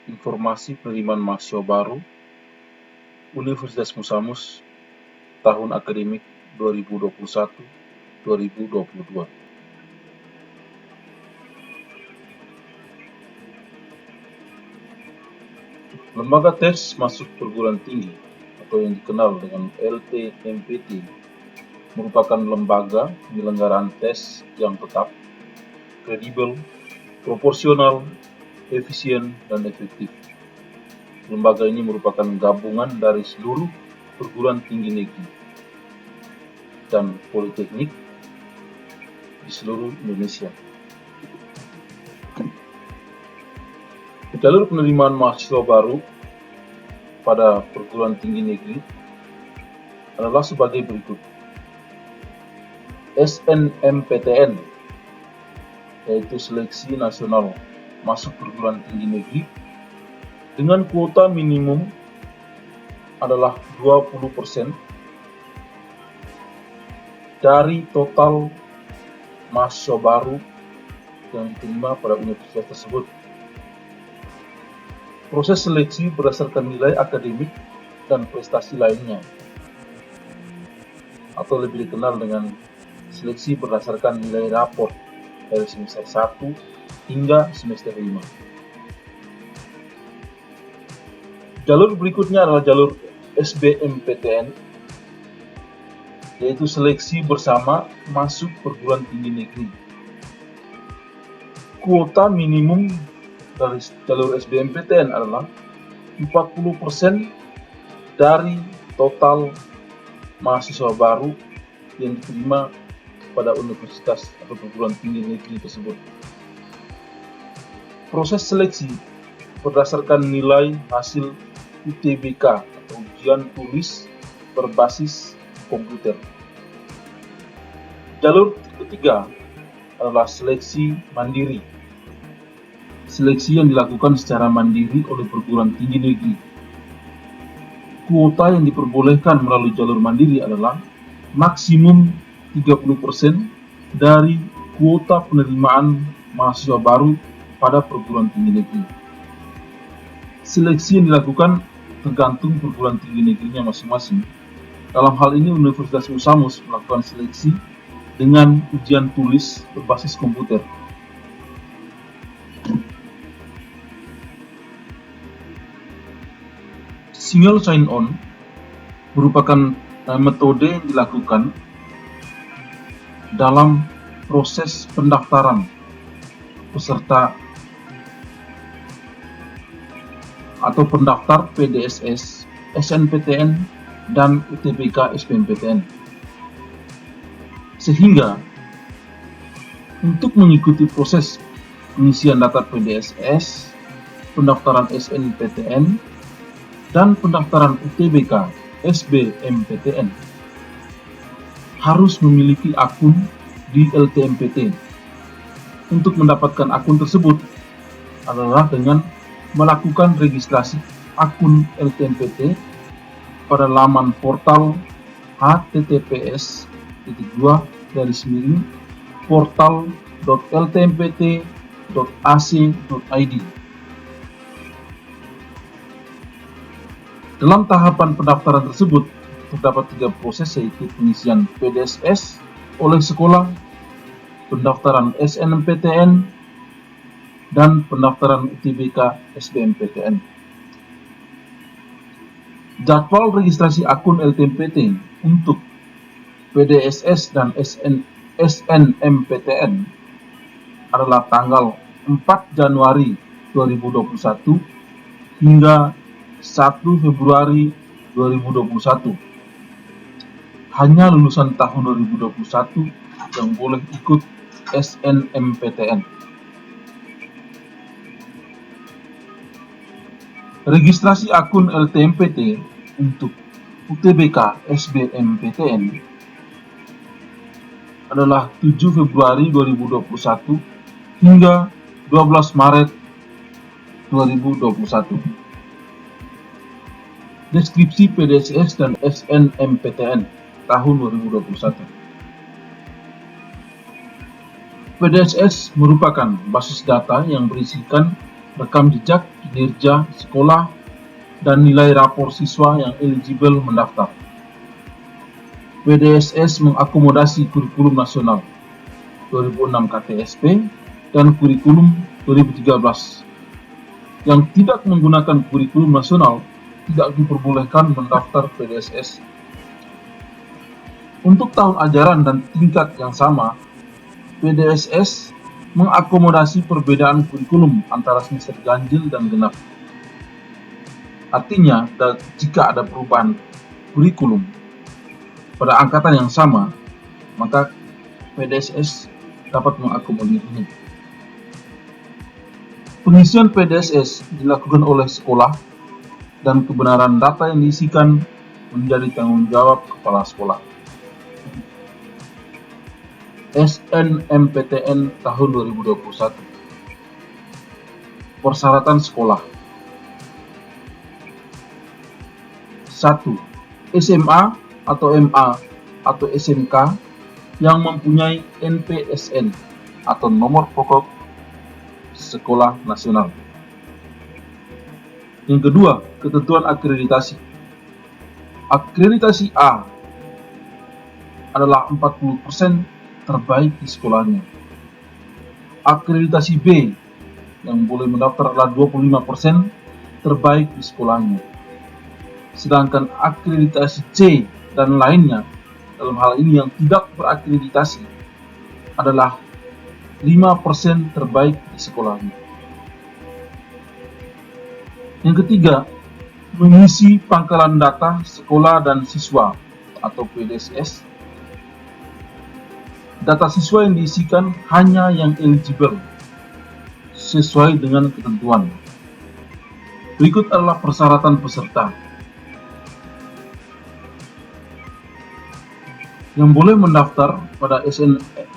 Informasi penerimaan mahasiswa baru Universitas Musamus tahun akademik 2021-2022. Lembaga tes masuk perguruan tinggi atau yang dikenal dengan LTMPT merupakan lembaga penyelenggaraan tes yang tetap, kredibel, proporsional, efisien, dan efektif. Lembaga ini merupakan gabungan dari seluruh perguruan tinggi negeri dan politeknik di seluruh Indonesia. Jalur penerimaan mahasiswa baru pada perguruan tinggi negeri adalah sebagai berikut. SNMPTN, yaitu Seleksi Nasional Masuk Perguruan Tinggi Negeri, dengan kuota minimum adalah 20% dari total mahasiswa baru yang diterima pada universitas tersebut. Proses seleksi berdasarkan nilai akademik dan prestasi lainnya, atau lebih dikenal dengan seleksi berdasarkan nilai raport dari semester 1 hingga semester 5. Jalur berikutnya adalah jalur SBMPTN, yaitu seleksi bersama masuk perguruan tinggi negeri. Kuota minimum dari jalur SBMPTN adalah 40% dari total mahasiswa baru yang diterima pada universitas atau perguruan tinggi negeri tersebut. Proses seleksi berdasarkan nilai hasil UTBK atau ujian tulis berbasis komputer. Jalur ketiga adalah seleksi mandiri. Seleksi yang dilakukan secara mandiri oleh perguruan tinggi negeri. Kuota yang diperbolehkan melalui jalur mandiri adalah maksimum 30% dari kuota penerimaan mahasiswa baru pada perguruan tinggi negeri. Seleksi yang dilakukan tergantung perguruan tinggi negerinya masing-masing. Dalam hal ini Universitas Musamus melakukan seleksi dengan ujian tulis berbasis komputer. Single sign-on merupakan metode yang dilakukan dalam proses pendaftaran peserta atau pendaftar PDSS, SNPTN, dan UTBK SBMPTN. Sehingga untuk mengikuti proses pengisian data PDSS, pendaftaran SNPTN, dan pendaftaran UTBK SBMPTN harus memiliki akun di LTMPT. Untuk mendapatkan akun tersebut adalah dengan melakukan registrasi akun LTMPT pada laman portal https://portal.ltmpt.ac.id. Dalam tahapan pendaftaran tersebut, terdapat 3 proses, yaitu pengisian PDSS oleh sekolah, pendaftaran SNMPTN, dan pendaftaran UTBK SBMPTN. Jadwal registrasi akun LTMPT untuk PDSS dan SNMPTN adalah tanggal 4 Januari 2021 hingga 1 Februari 2021. Hanya lulusan tahun 2021 yang boleh ikut SNMPTN. Registrasi akun LTMPT untuk UTBK SBMPTN adalah 7 Februari 2021 hingga 12 Maret 2021. Deskripsi PDSS dan SNMPTN tahun 2021. PDSS merupakan basis data yang berisikan rekam jejak, kinerja, sekolah, dan nilai rapor siswa yang eligible mendaftar. PDSS mengakomodasi kurikulum nasional 2006 KTSP dan kurikulum 2013. Yang tidak menggunakan kurikulum nasional tidak diperbolehkan mendaftar PDSS. Untuk tahun ajaran dan tingkat yang sama, PDSS mengakomodasi perbedaan kurikulum antara semester ganjil dan genap. Artinya, jika ada perubahan kurikulum pada angkatan yang sama, maka PDSS dapat mengakomodasinya. Pengisian PDSS dilakukan oleh sekolah dan kebenaran data yang diisikan menjadi tanggung jawab kepala sekolah. SNMPTN tahun 2021. Persyaratan sekolah. 1. SMA atau MA atau SMK yang mempunyai NPSN atau nomor pokok sekolah nasional. Yang kedua, ketentuan akreditasi. Akreditasi A adalah 40% terbaik di sekolahnya. Akreditasi B yang boleh mendaftar adalah 25% terbaik di sekolahnya. Sedangkan akreditasi C dan lainnya, dalam hal ini yang tidak berakreditasi, adalah 5% terbaik di sekolahnya. Yang ketiga, mengisi pangkalan data sekolah dan siswa atau PDSS. Data siswa yang diisikan hanya yang eligible sesuai dengan ketentuan. Berikut adalah persyaratan peserta. Yang boleh mendaftar pada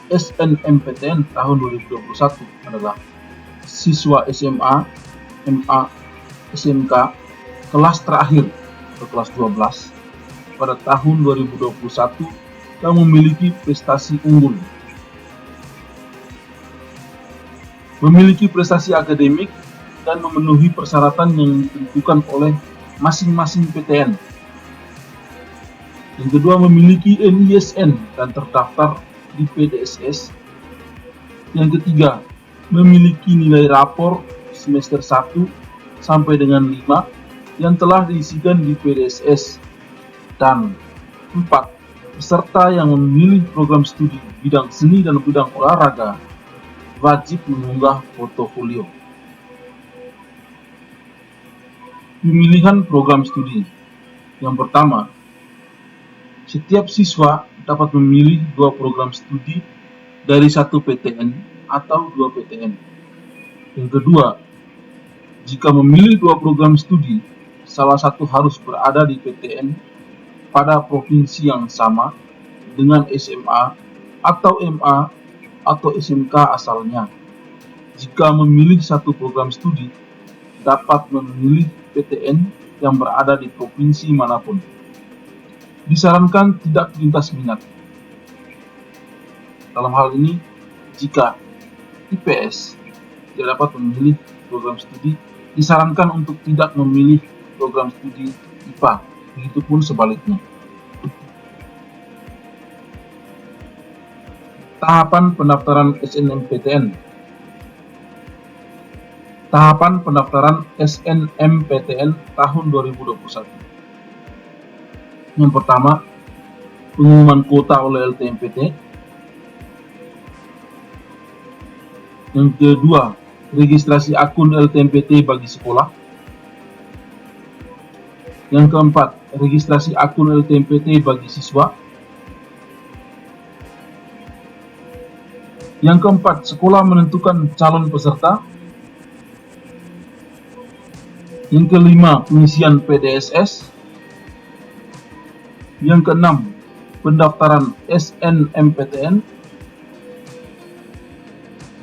SNMPTN tahun 2021 adalah siswa SMA, MA, SMK kelas terakhir atau kelas 12 pada tahun 2021 yang memiliki prestasi unggul, memiliki prestasi akademik, dan memenuhi persyaratan yang ditentukan oleh masing-masing PTN. Yang kedua, memiliki NISN dan terdaftar di PDSS. Yang ketiga, memiliki nilai rapor semester 1 sampai dengan 5 yang telah diisikan di PDSS. Dan 4, peserta yang memilih program studi bidang seni dan bidang olahraga wajib mengunggah portofolio. Pemilihan program studi. Yang pertama, setiap siswa dapat memilih 2 program studi dari 1 PTN atau 2 PTN. Yang kedua, jika memilih 2 program studi, salah satu harus berada di PTN pada provinsi yang sama dengan SMA atau MA atau SMK asalnya. Jika memilih 1 program studi, dapat memilih PTN yang berada di provinsi manapun. Disarankan tidak lintas minat. Dalam hal ini, jika IPS tidak dapat memilih program studi, disarankan untuk tidak memilih program studi IPA, begitupun sebaliknya. Tahapan pendaftaran SNMPTN. Tahapan pendaftaran SNMPTN tahun 2021. Yang pertama, pengumuman kuota oleh LTMPT. Yang kedua, registrasi akun LTMPT bagi sekolah. Yang keempat, registrasi akun LTMPT bagi siswa. Yang keempat, sekolah menentukan calon peserta. Yang kelima, pengisian PDSS. Yang keenam, pendaftaran SNMPTN.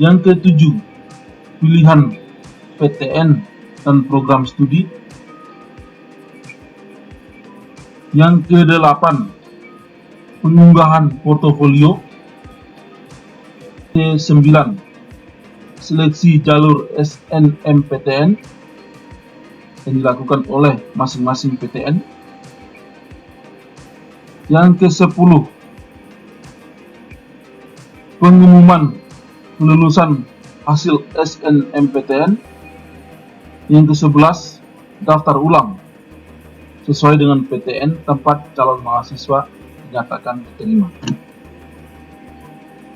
Yang ketujuh, pilihan PTN dan program studi. Yang kedelapan, pengunggahan portofolio. Ke-9, seleksi jalur SNMPTN yang dilakukan oleh masing-masing PTN. Yang ke-10, pengumuman kelulusan hasil SNMPTN. Yang ke-11, daftar ulang sesuai dengan PTN tempat calon mahasiswa dinyatakan diterima.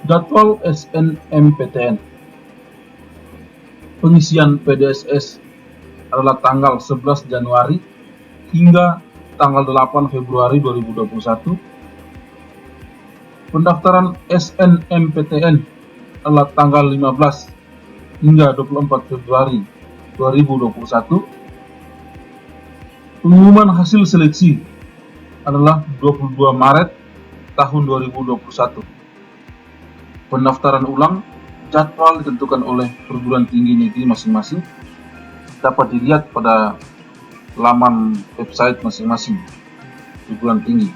Jadwal SNMPTN. Pengisian PDSS adalah tanggal 11 Januari hingga tanggal 8 Februari 2021. Pendaftaran SNMPTN adalah tanggal 15 hingga 24 Februari 2021. Pengumuman hasil seleksi adalah 22 Maret tahun 2021. Pendaftaran ulang jadwal ditentukan oleh perguruan tinggi negeri masing-masing, dapat dilihat pada laman website masing-masing perguruan tinggi.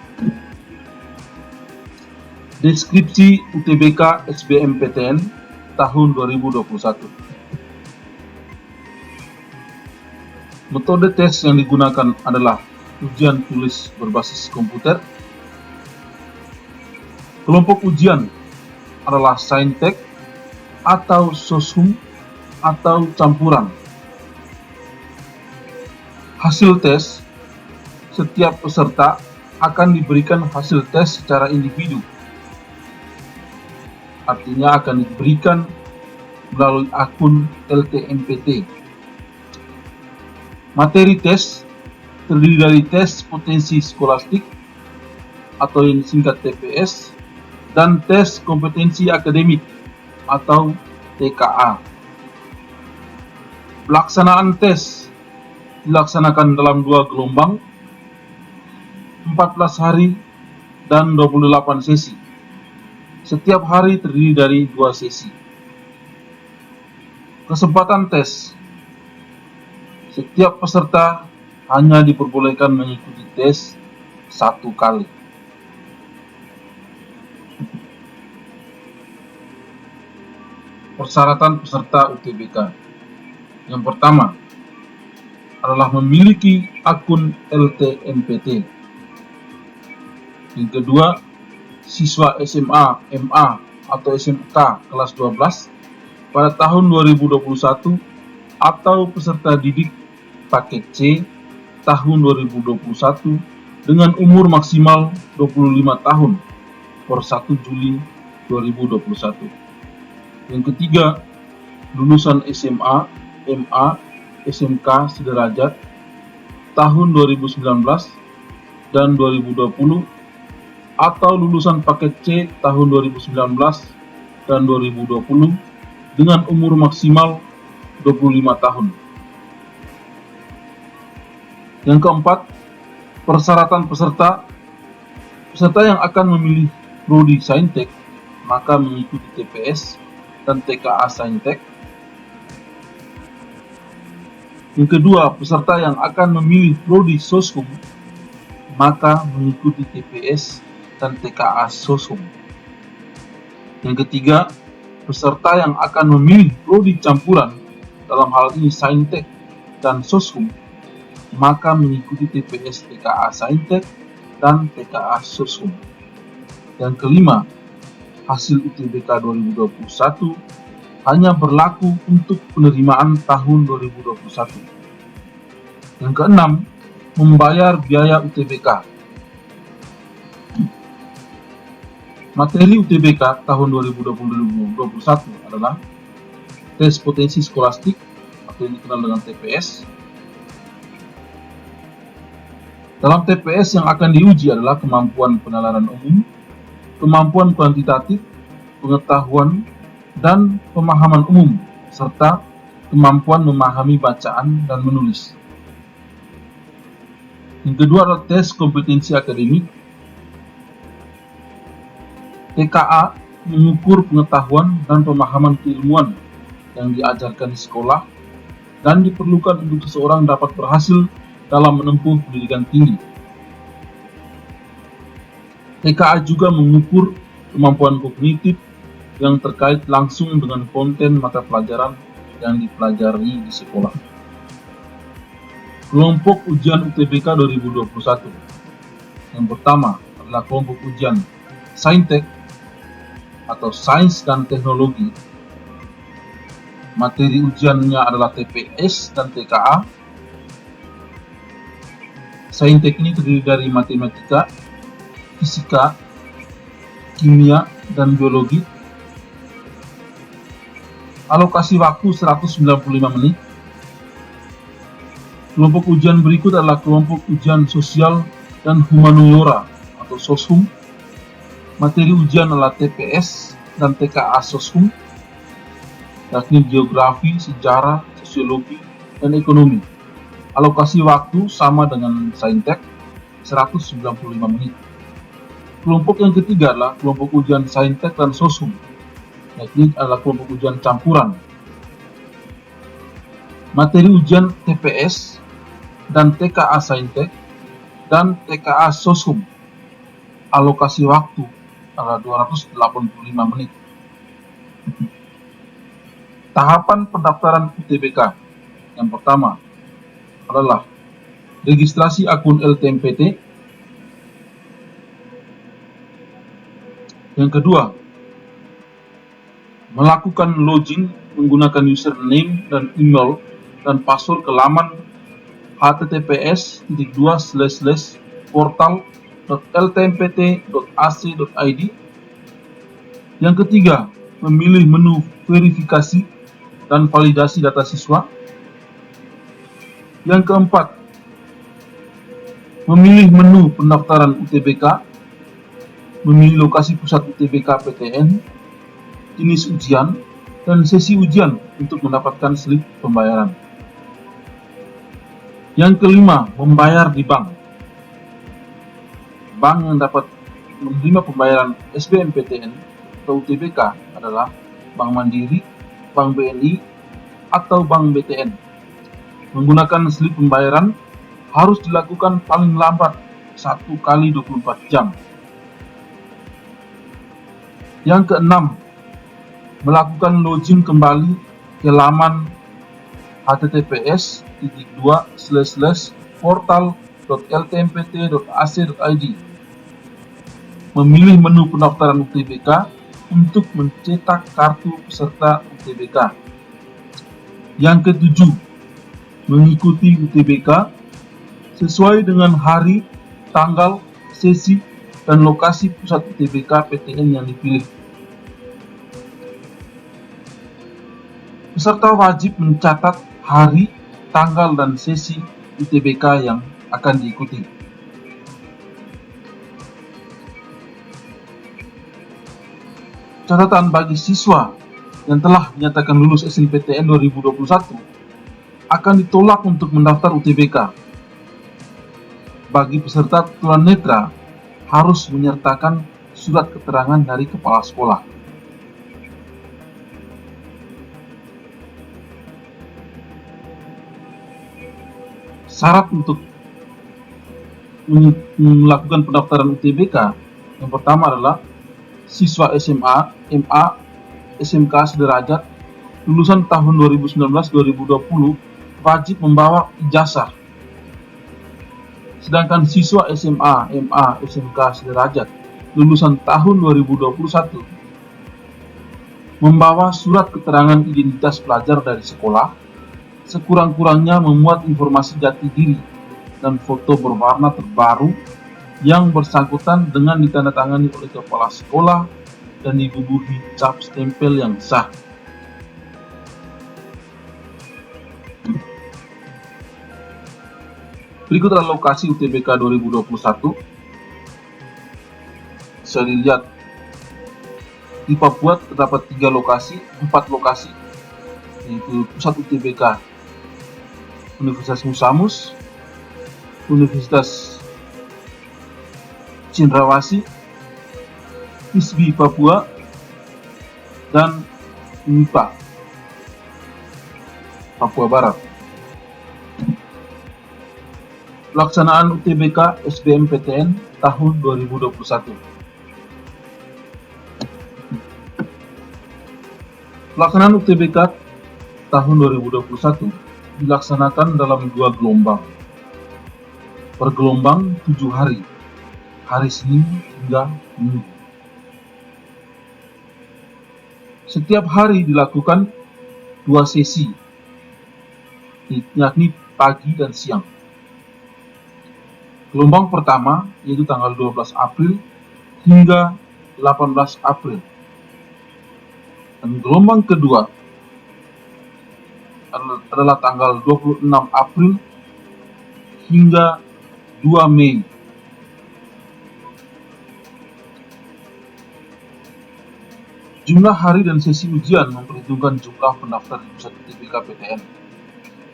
Deskripsi UTBK SBMPTN tahun 2021. Metode tes yang digunakan adalah ujian tulis berbasis komputer. Kelompok ujian adalah saintek atau soshum atau campuran. Hasil tes, setiap peserta akan diberikan hasil tes secara individu. Artinya akan diberikan melalui akun LTMPT. Materi tes terdiri dari tes potensi skolastik atau yang disingkat TPS dan tes kompetensi akademik atau TKA. Pelaksanaan tes dilaksanakan dalam 2 gelombang, 14 hari dan 28 sesi. Setiap hari terdiri dari 2 sesi. Kesempatan tes. Setiap peserta hanya diperbolehkan mengikuti tes 1 kali. Persyaratan peserta UTBK. Yang pertama adalah memiliki akun LTMPT. Yang kedua, siswa SMA, MA, atau SMK kelas 12 pada tahun 2021 atau peserta didik paket C tahun 2021 dengan umur maksimal 25 tahun per 1 Juli 2021. Yang ketiga, lulusan SMA, MA, SMK sederajat tahun 2019 dan 2020 atau lulusan paket C tahun 2019 dan 2020 dengan umur maksimal 25 tahun. Yang keempat, persyaratan peserta yang akan memilih prodi saintek maka mengikuti TPS dan TKA saintek. Yang kedua, peserta yang akan memilih prodi soshum maka mengikuti TPS dan TKA soshum. Yang ketiga, peserta yang akan memilih prodi campuran, dalam hal ini saintek dan soshum, maka mengikuti TPS TKA saintek dan TKA soshum. Yang kelima, hasil UTBK 2021 hanya berlaku untuk penerimaan tahun 2021. Yang keenam, membayar biaya UTBK. Materi UTBK tahun 2021 adalah tes potensi skolastik atau yang dikenal dengan TPS. Dalam TPS yang akan diuji adalah kemampuan penalaran umum, kemampuan kuantitatif, pengetahuan, dan pemahaman umum, serta kemampuan memahami bacaan dan menulis. Yang kedua adalah tes kompetensi akademik. TKA mengukur pengetahuan dan pemahaman keilmuan yang diajarkan di sekolah dan diperlukan untuk seseorang dapat berhasil dalam menempuh pendidikan tinggi. TKA juga mengukur kemampuan kognitif yang terkait langsung dengan konten mata pelajaran yang dipelajari di sekolah. Kelompok ujian UTBK 2021. Yang pertama adalah kelompok ujian Saintek atau Sains dan Teknologi. Materi ujiannya adalah TPS dan TKA. Saintek ini terdiri dari matematika, fisika, kimia, dan biologi. Alokasi waktu 195 menit. Kelompok ujian berikut adalah kelompok ujian sosial dan humaniora atau SOSHUM. Materi ujian adalah TPS dan TKA SOSHUM, yakni geografi, sejarah, sosiologi, dan ekonomi. Alokasi waktu sama dengan Saintek, 195 menit. Kelompok yang ketiga adalah kelompok ujian Saintek dan SOSHUM, yakni adalah kelompok ujian campuran. Materi ujian TPS dan TKA Saintek dan TKA SOSHUM. Alokasi waktu adalah 285 menit. Tahapan pendaftaran UTBK. Yang pertama adalah registrasi akun LTMPT. Yang kedua, melakukan login menggunakan username dan email dan password ke laman https://portal.ltmpt.ac.id. Yang ketiga, memilih menu verifikasi dan validasi data siswa. Yang keempat, memilih menu pendaftaran UTBK, memilih lokasi pusat UTBK PTN, jenis ujian, dan sesi ujian untuk mendapatkan slip pembayaran. Yang kelima, membayar di bank. Bank yang dapat menerima pembayaran SBMPTN atau UTBK adalah Bank Mandiri, Bank BNI, atau Bank BTN. Menggunakan slip pembayaran harus dilakukan paling lambat 1 kali 24 jam. Yang keenam, melakukan login kembali ke laman https://portal.ltmpt.ac.id. Memilih menu pendaftaran UTBK untuk mencetak kartu peserta UTBK. Yang ketujuh, mengikuti UTBK sesuai dengan hari, tanggal, sesi, dan lokasi pusat UTBK PTN yang dipilih. Peserta wajib mencatat hari, tanggal, dan sesi UTBK yang akan diikuti. Catatan bagi siswa yang telah dinyatakan lulus SNPTN 2021 akan ditolak untuk mendaftar UTBK. Bagi peserta tunanetra harus menyertakan surat keterangan dari kepala sekolah. Syarat untuk melakukan pendaftaran UTBK yang pertama adalah siswa SMA, MA, SMK sederajat lulusan tahun 2019-2020 wajib membawa ijazah. Sedangkan siswa SMA, MA, SMK sederajat lulusan tahun 2021 membawa surat keterangan identitas pelajar dari sekolah, sekurang-kurangnya memuat informasi jati diri dan foto berwarna terbaru yang bersangkutan dengan ditandatangani oleh kepala sekolah dan dibubuhi cap stempel yang sah. Berikut adalah lokasi UTBK 2021. Bisa dilihat di Papua terdapat 4 lokasi, yaitu pusat UTBK Universitas Musamus, Universitas Cendrawasih, ISBI Papua, dan MIPA Papua Barat. Pelaksanaan UTBK SBMPTN tahun 2021. Pelaksanaan UTBK tahun 2021 dilaksanakan dalam 2 gelombang. Per gelombang 7 hari, hari Senin hingga Minggu. Setiap hari dilakukan 2 sesi, yakni pagi dan siang. Gelombang pertama yaitu tanggal 12 April hingga 18 April. Dan gelombang kedua adalah tanggal 26 April hingga 2 Mei. Jumlah hari dan sesi ujian memperhitungkan jumlah pendaftar di pusat UTBK PTN.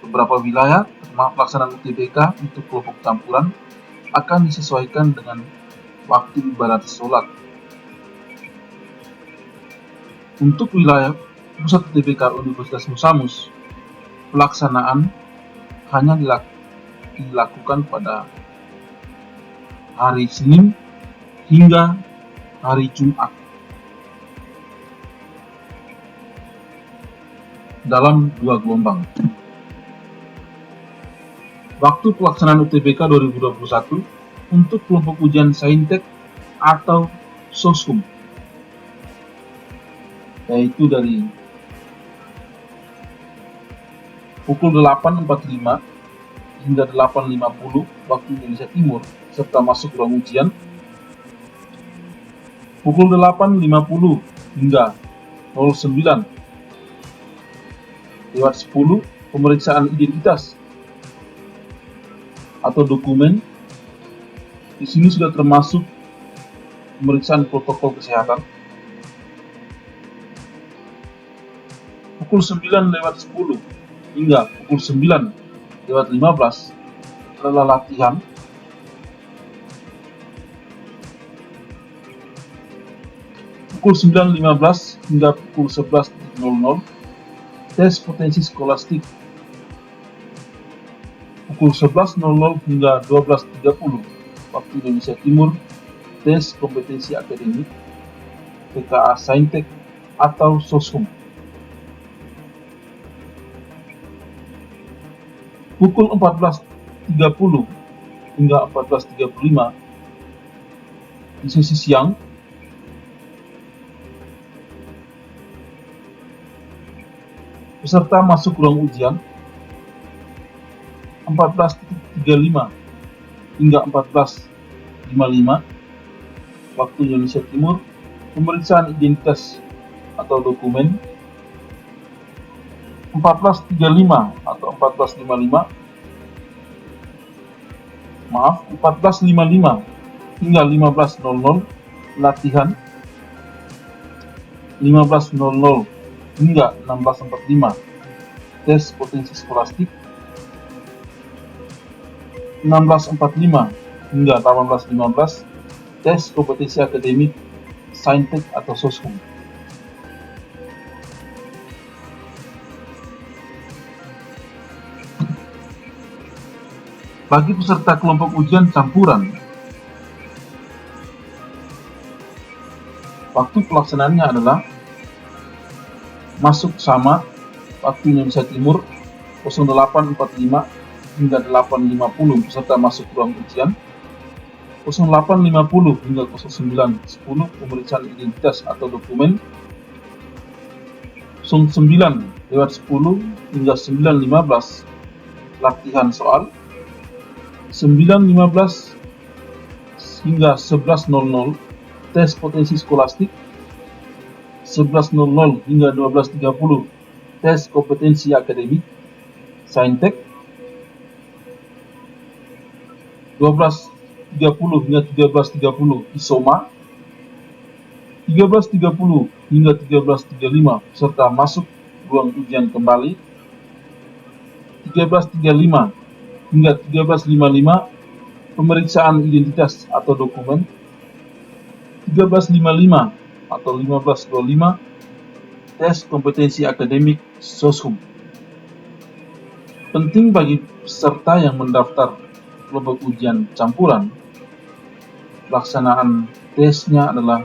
Beberapa wilayah, termasuk pelaksanaan UTBK untuk kelompok campuran, akan disesuaikan dengan waktu ibadah sholat. Untuk wilayah pusat UTBK Universitas Musamus, pelaksanaan hanya dilakukan pada hari Senin hingga hari Jumat dalam 2 gelombang. Waktu pelaksanaan UTBK 2021 untuk kelompok ujian Saintek atau Soshum, yaitu dari pukul 8.45 hingga 8.50 waktu Indonesia Timur serta masuk ruang ujian. Pukul 8.50 hingga 09.10 pemeriksaan identitas atau dokumen. Di sini sudah termasuk pemeriksaan protokol kesehatan. Pukul 9.10 hingga pukul 9.15 adalah latihan. Pukul 9.15 hingga pukul 11.00 tes potensi skolastik. Pukul 11.00 hingga 12.30 waktu Indonesia Timur tes kompetensi akademik PKA Saintek atau Soshum. Pukul 14.30 hingga 14.35 di sesi siang peserta masuk ruang ujian. 14.35 hingga 14.55 waktu Indonesia Timur pemeriksaan identitas atau dokumen. 14.35 atau 14.55 hingga 15.00 latihan. 15.00 hingga 16.45 tes potensi skolastik. 16.45 hingga 18.15 tes kompetensi akademik Saintek atau Soshum. Bagi peserta kelompok ujian campuran, waktu pelaksanaannya adalah masuk sama waktu Indonesia Timur 08.45 hingga 8.50 peserta masuk ruang ujian. 08.50 hingga 09.10 pemeriksaan identitas atau dokumen. 09.10 hingga 9.15 latihan soal. 9.15 hingga 11.00 tes potensi skolastik. 11.00 hingga 12.30 tes kompetensi akademik Saintek. 12.30 hingga 13.30 ISOMA. 13.30 hingga 13.35 peserta masuk ruang ujian kembali. 13.35 hingga 13.55 pemeriksaan identitas atau dokumen. 13.55 atau 15.25 tes kompetensi akademik Soshum. Penting bagi peserta yang mendaftar kelompok ujian campuran, pelaksanaan tesnya adalah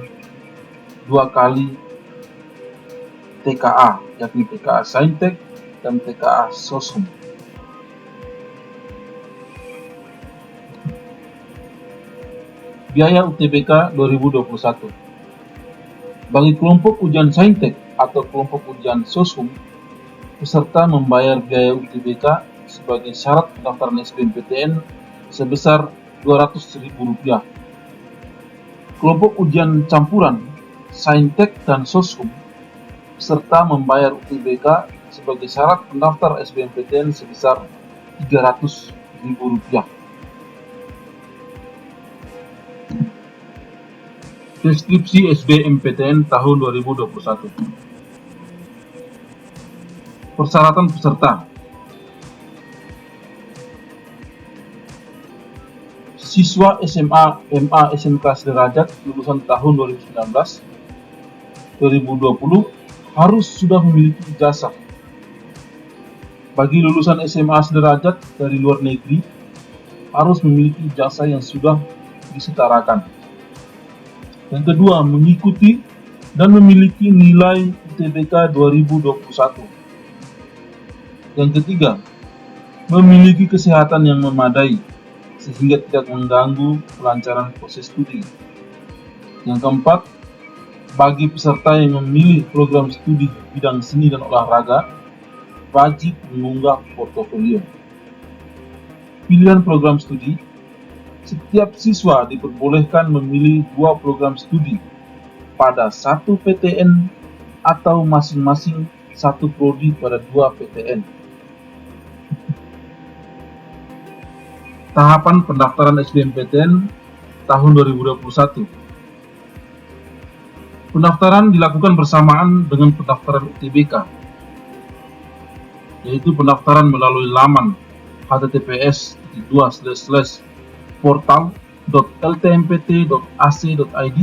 2 kali TKA, yakni TKA Saintek dan TKA Soshum. Biaya UTBK 2021. Bagi kelompok ujian Saintek atau kelompok ujian Soshum, peserta membayar biaya UTBK sebagai syarat pendaftaran SBMPTN sebesar Rp200.000. Kelompok ujian campuran Saintek dan Soshum, peserta membayar UTBK sebagai syarat pendaftar SBMPTN sebesar Rp300.000. Deskripsi SBMPTN tahun 2021. Persyaratan peserta. Siswa SMA, MA, SMK sederajat lulusan tahun 2019, 2020 harus sudah memiliki ijazah. Bagi lulusan SMA sederajat dari luar negeri, harus memiliki ijazah yang sudah disetarakan. Yang kedua, mengikuti dan memiliki nilai UTBK 2021. Yang ketiga, memiliki kesehatan yang memadai sehingga tidak mengganggu kelancaran proses studi. Yang keempat, bagi peserta yang memilih program studi bidang seni dan olahraga, wajib mengunggah portofolio. Pilihan program studi. Setiap siswa diperbolehkan memilih 2 program studi pada 1 PTN atau masing-masing 1 prodi pada 2 PTN. Tahapan pendaftaran SBMPTN tahun 2021. Pendaftaran dilakukan bersamaan dengan pendaftaran UTBK, yaitu pendaftaran melalui laman https://portal.ltmpt.ac.id.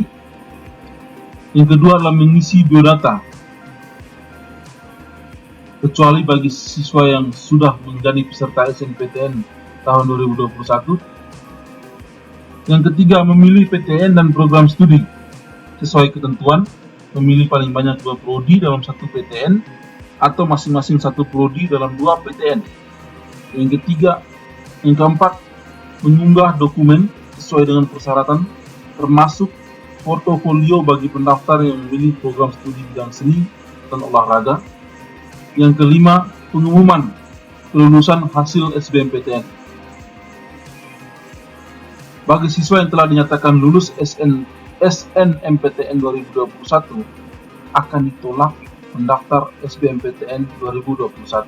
Yang kedua adalah mengisi biodata, kecuali bagi siswa yang sudah menjadi peserta SNPTN tahun 2021. Yang ketiga, memilih PTN dan program studi sesuai ketentuan, memilih paling banyak 2 prodi dalam 1 PTN atau masing-masing 1 prodi dalam 2 PTN. Yang keempat, mengunggah dokumen sesuai dengan persyaratan, termasuk portofolio bagi pendaftar yang memilih program studi bidang seni dan olahraga. Yang kelima, pengumuman kelulusan hasil SBMPTN. Bagi siswa yang telah dinyatakan lulus SNMPTN 2021, akan ditolak pendaftar SBMPTN 2021.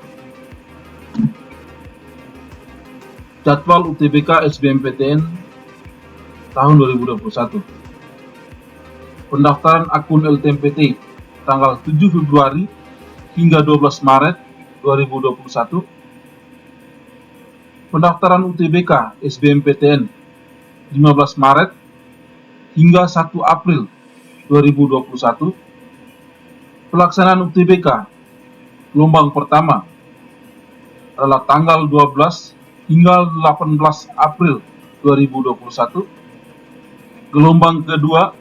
Jadwal UTBK SBMPTN tahun 2021. Pendaftaran akun LTMPT tanggal 7 Februari hingga 12 Maret 2021. Pendaftaran UTBK SBMPTN 15 Maret hingga 1 April 2021. Pelaksanaan UTBK gelombang pertama adalah tanggal 12 hingga 18 April 2021. Gelombang kedua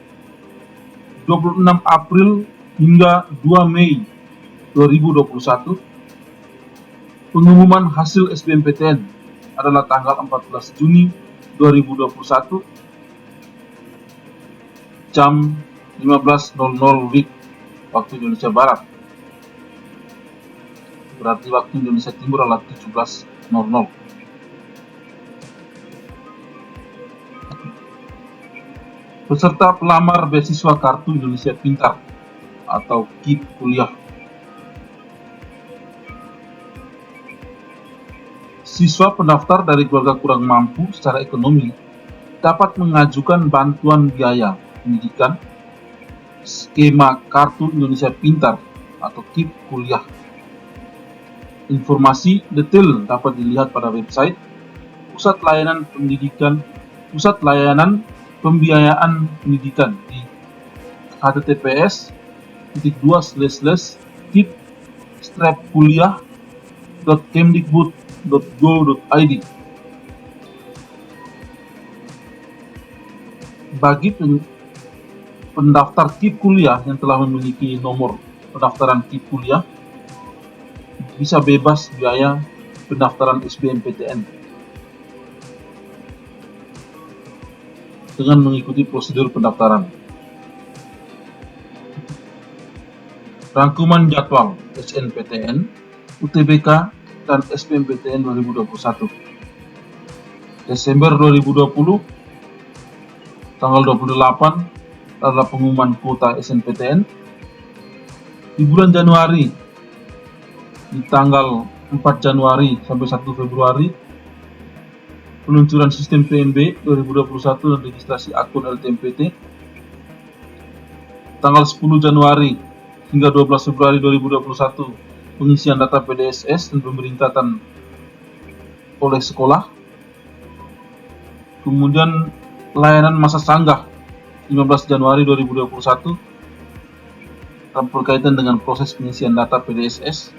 26 April hingga 2 Mei 2021. Pengumuman hasil SBMPTN adalah tanggal 14 Juni 2021 jam 15.00 WIB waktu Indonesia Barat. Berarti waktu Indonesia Timur adalah 17.00. Peserta pelamar beasiswa Kartu Indonesia Pintar atau KIP kuliah. Siswa pendaftar dari keluarga kurang mampu secara ekonomi dapat mengajukan bantuan biaya pendidikan skema Kartu Indonesia Pintar atau KIP kuliah. Informasi detail dapat dilihat pada website Pusat Layanan Pembiayaan Pendidikan di https://kip-kuliah.kemdikbud.go.id. Bagi pendaftar KIP kuliah yang telah memiliki nomor pendaftaran KIP kuliah, bisa bebas biaya pendaftaran SBMPTN dengan mengikuti prosedur pendaftaran. Rangkuman jadwal SNPTN, UTBK, dan SBMPTN 2021. Desember 2020, tanggal 28 adalah pengumuman kuota SNPTN. Di bulan Januari, di tanggal 4 Januari sampai 1 Februari, peluncuran sistem PMB 2021 dan registrasi akun LTMPT. Tanggal 10 Januari hingga 12 Februari 2021, pengisian data PDSS dan pemeringkatan oleh sekolah. Kemudian layanan masa sanggah 15 Januari 2021 berkaitan dengan proses pengisian data PDSS.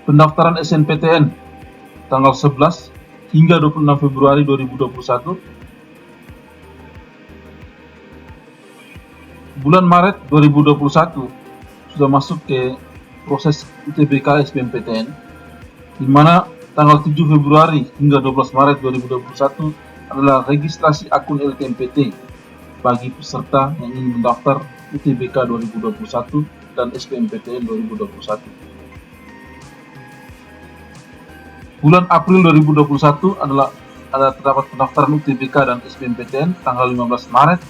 Pendaftaran SNPTN tanggal 11 hingga 26 Februari 2021. Bulan Maret 2021 sudah masuk ke proses UTBK SBMPTN, di mana tanggal 7 Februari hingga 12 Maret 2021 adalah registrasi akun LTMPT bagi peserta yang ingin mendaftar UTBK 2021 dan SBMPTN 2021. Bulan April 2021 terdapat pendaftaran UTBK dan SBMPTN tanggal 15 Maret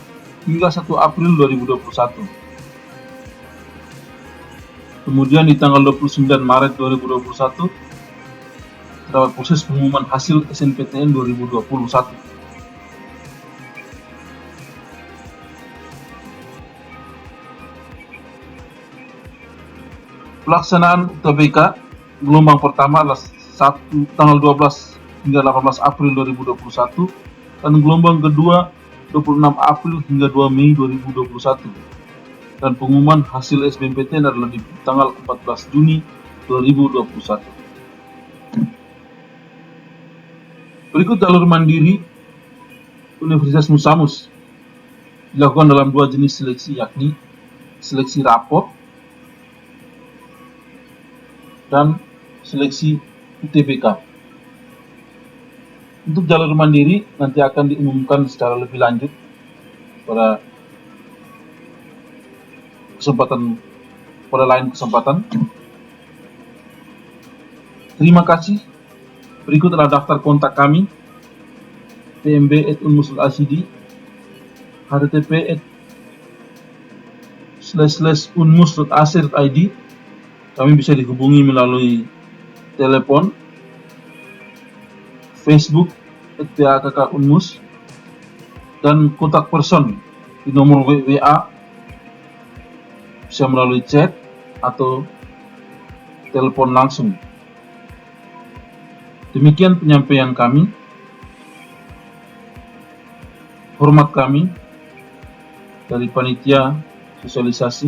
hingga 1 April 2021. Kemudian di tanggal 29 Maret 2021 terdapat proses pengumuman hasil SNPTN 2021. Pelaksanaan UTBK gelombang pertama adalah tanggal 12 hingga 18 April 2021 dan gelombang kedua 26 April hingga 2 Mei 2021. Dan pengumuman hasil SBMPTN adalah di tanggal 14 Juni 2021. Berikut jalur mandiri Universitas Musamus dilakukan dalam 2 jenis seleksi, yakni seleksi rapor dan seleksi UTBK. Untuk jalur mandiri nanti akan diumumkan secara lebih lanjut pada lain kesempatan. Terima kasih. Berikut adalah daftar kontak kami: pmb@unmus.id, http://unmus.ac.id. Kami bisa dihubungi melalui telepon, Facebook @PAKK-Unmus, dan kontak person di nomor WA, bisa melalui chat atau telepon langsung. Demikian penyampaian kami. Hormat kami dari Panitia Sosialisasi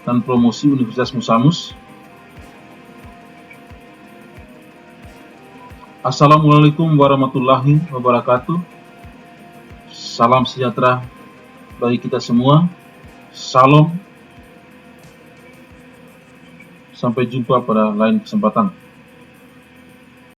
dan Promosi Universitas Musamus. Assalamualaikum warahmatullahi wabarakatuh. Salam sejahtera bagi kita semua. Salam. Sampai jumpa pada lain kesempatan.